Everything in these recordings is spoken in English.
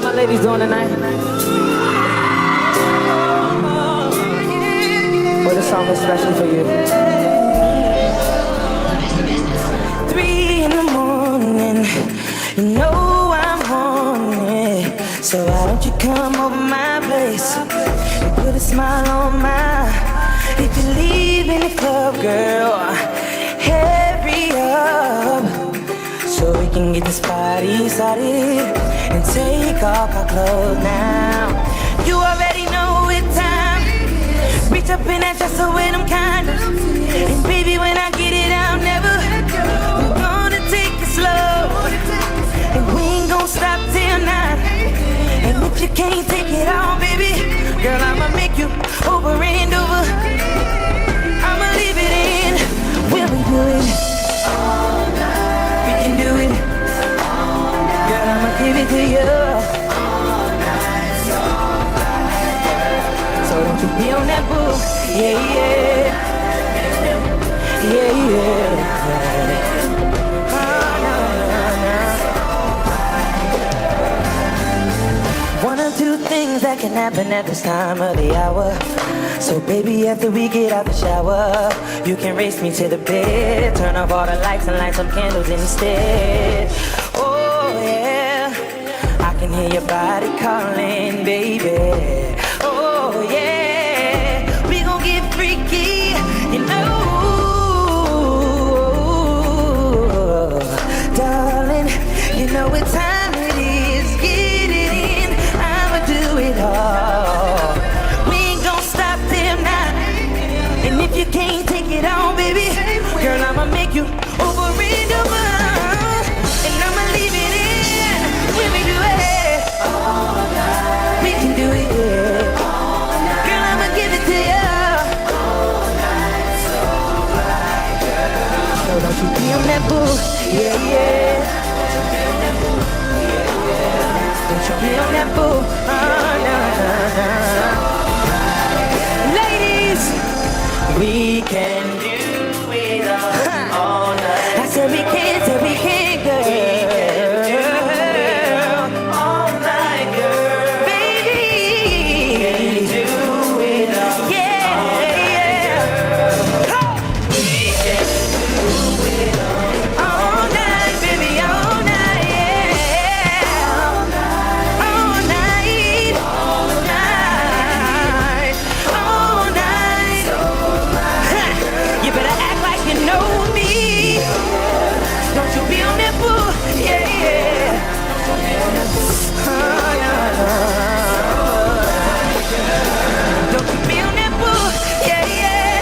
my ladies doing tonight? Well, this song is special for you. 3 in the morning, you know I'm horny. So why don't you come over my place and put a smile on my. If you leave in the club, girl, hurry up so we can get this party started and take off our clothes now. You already know it's time. Reach up in that dresser with them condoms, and baby, when I get it, I'll never. I'm gonna take it slow, and we ain't gonna stop till 9. And if you can't take it all, baby, girl, I'ma make you over and over. I'ma leave it in. Will we do it all night? We can do it all night. Girl, I'ma give it to you all night. So don't you be on that bull. Yeah, yeah. Yeah, yeah. One or two things that can happen at this time of the hour. So baby, after we get out the shower, you can race me to the bed, turn off all the lights and light some candles instead. Oh yeah, I can hear your body calling, baby. Oh yeah, we gon' get freaky, you know. Darling, you know what time it is. Get it in, I'ma do it all. We ain't gon' stop till 9. And if you can't take it on, baby, girl, I'ma make you over and over. And I'ma leave it in when we do it all night. We can do it, yeah. Girl, I'ma give it to you all night. So right, girl. So don't you be on that bull, yeah, yeah. Don't you be on that bull, oh, no. Ladies, we can do it all night. I said we can, girl. We can do all night, girl. Baby, we can do it all night. We can do it all night, baby, all night, yeah. All night, all night, all night. You better act like you know me. Don't you be on that bull, yeah, yeah. Don't you be on that bull, yeah, yeah.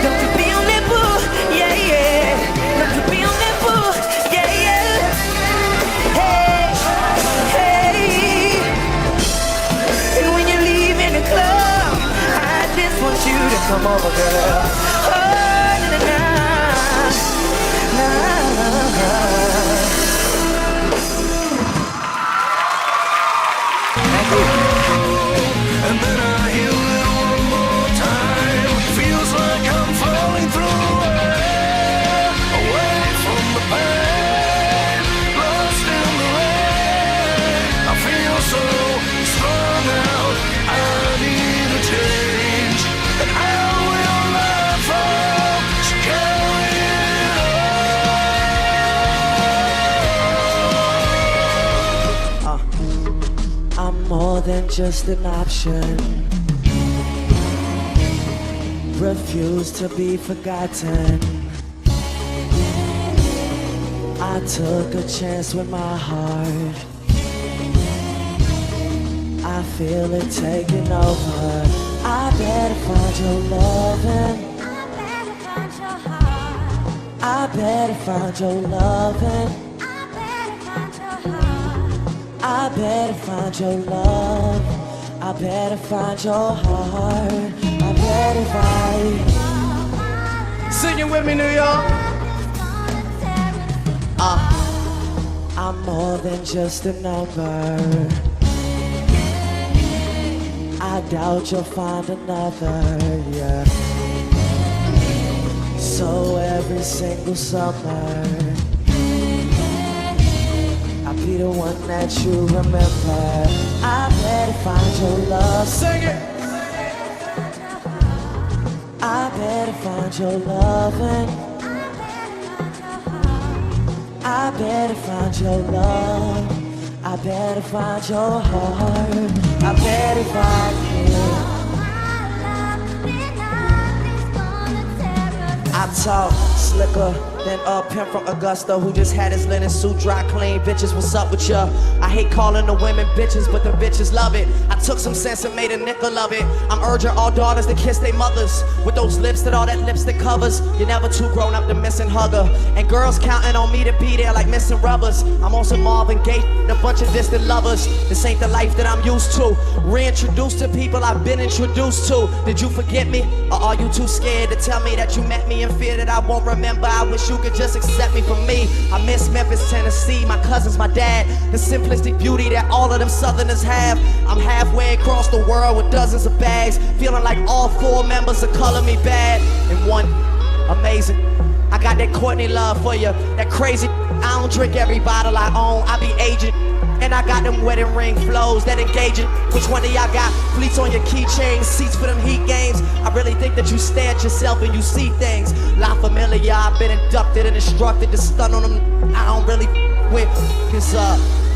Don't you be on that bull, yeah, yeah. Don't you be on that bull, yeah, yeah. Hey, hey. And when you leave in the club, I just want you to come over, girl. Oh, Thank you. And then I hear it one more time. Feels like I'm falling through air, away from the pain, lost in the rain. I feel so strung out, I need a change. And how will I fall to carry it on? I'm more than just an option. Refuse to be forgotten. I took a chance with my heart. I feel it taking over. I better find your loving. I better find your loving. I better find your love. I better find your heart. I better find. Sing it with me, New York. I'm more than just a number. I doubt you'll find another, yeah. So every single summer I be the one that you remember. I better find your love. Sing it. I better find your loving. I better find your love. I better find your heart. I better find you. I talk slicker than a pimp from Augusta who just had his linen suit dry clean. Bitches, what's up with ya? I hate calling the women bitches, but the bitches love it. I took some sense and made a nickel of it. I'm urging all daughters to kiss their mothers with those lips that all that lipstick covers. You're never too grown up to miss and hug her. And girls counting on me to be there like missing rubbers. I'm on some Marvin Gaye and a bunch of distant lovers. This ain't the life that I'm used to. Reintroduced to people I've been introduced to. Did you forget me? Or are you too scared to tell me that you met me in fear that I won't remember? I wish you could just accept me for me. I miss Memphis, Tennessee, my cousins, my dad. The simplistic beauty that all of them Southerners have. I'm halfway across the world with dozens of bags, feeling like all 4 members of Color Me Bad in one. Amazing. I got that Courtney love for you, that crazy. I don't drink every bottle I own, I be aging. And I got them wedding ring flows that engaging. Which one of y'all got fleets on your keychains, seats for them heat games? I really think that you stare at yourself and you see things. La Familia, I've been inducted and instructed to stun on them. I don't really with cause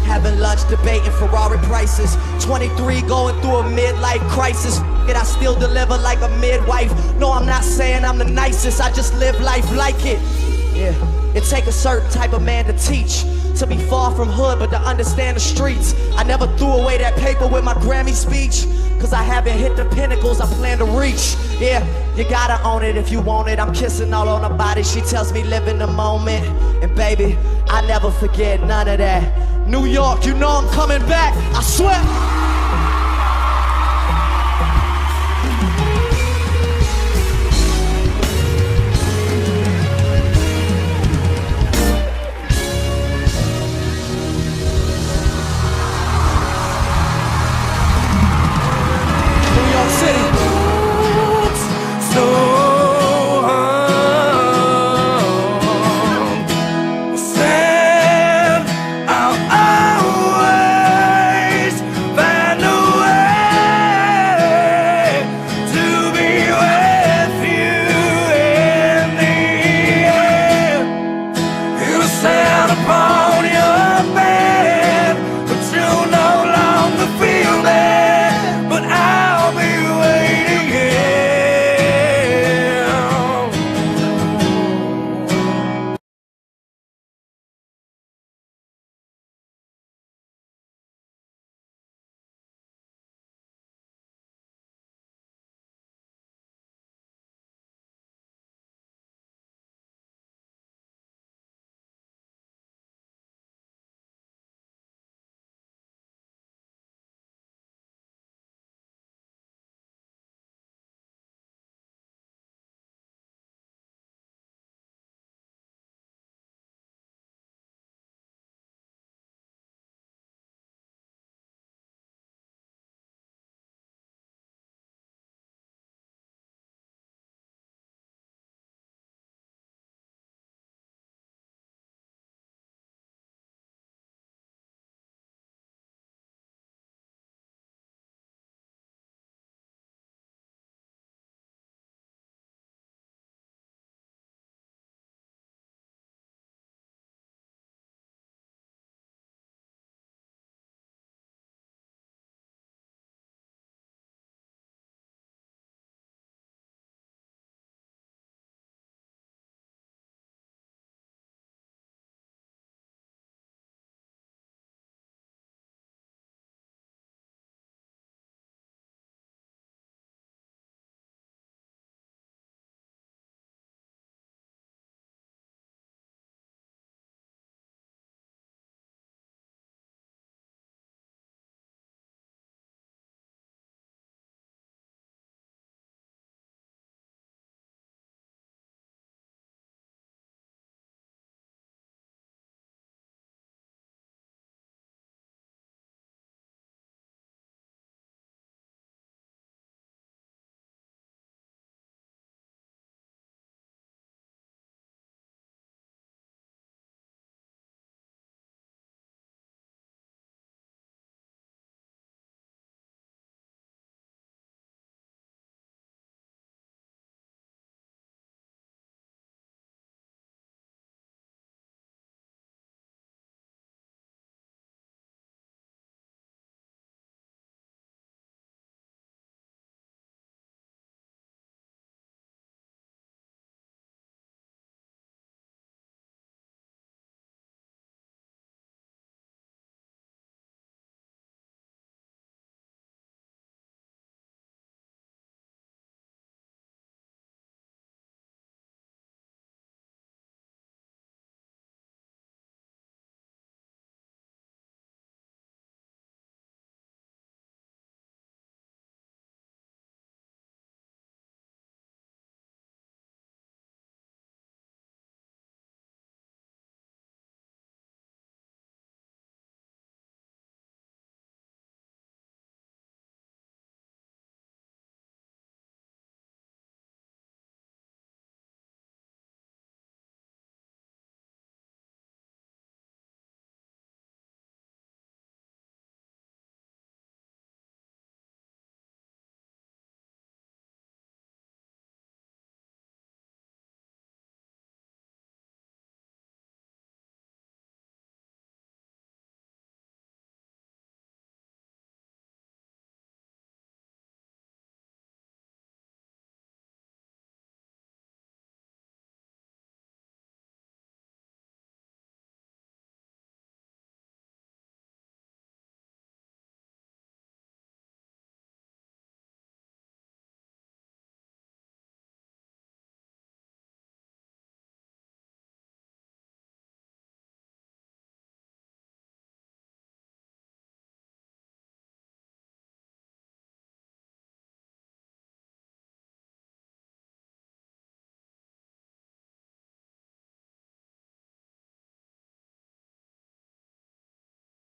having lunch debating Ferrari prices. 23 going through a midlife crisis. It, I still deliver like a midwife. No, I'm not saying I'm the nicest, I just live life like it. Yeah, it take a certain type of man to teach, to be far from hood but to understand the streets. I never threw away that paper with my Grammy speech, cause I haven't hit the pinnacles I plan to reach. Yeah, you gotta own it if you want it. I'm kissing all on her body, she tells me live in the moment. And baby, I never forget none of that. New York, you know I'm coming back, I swear.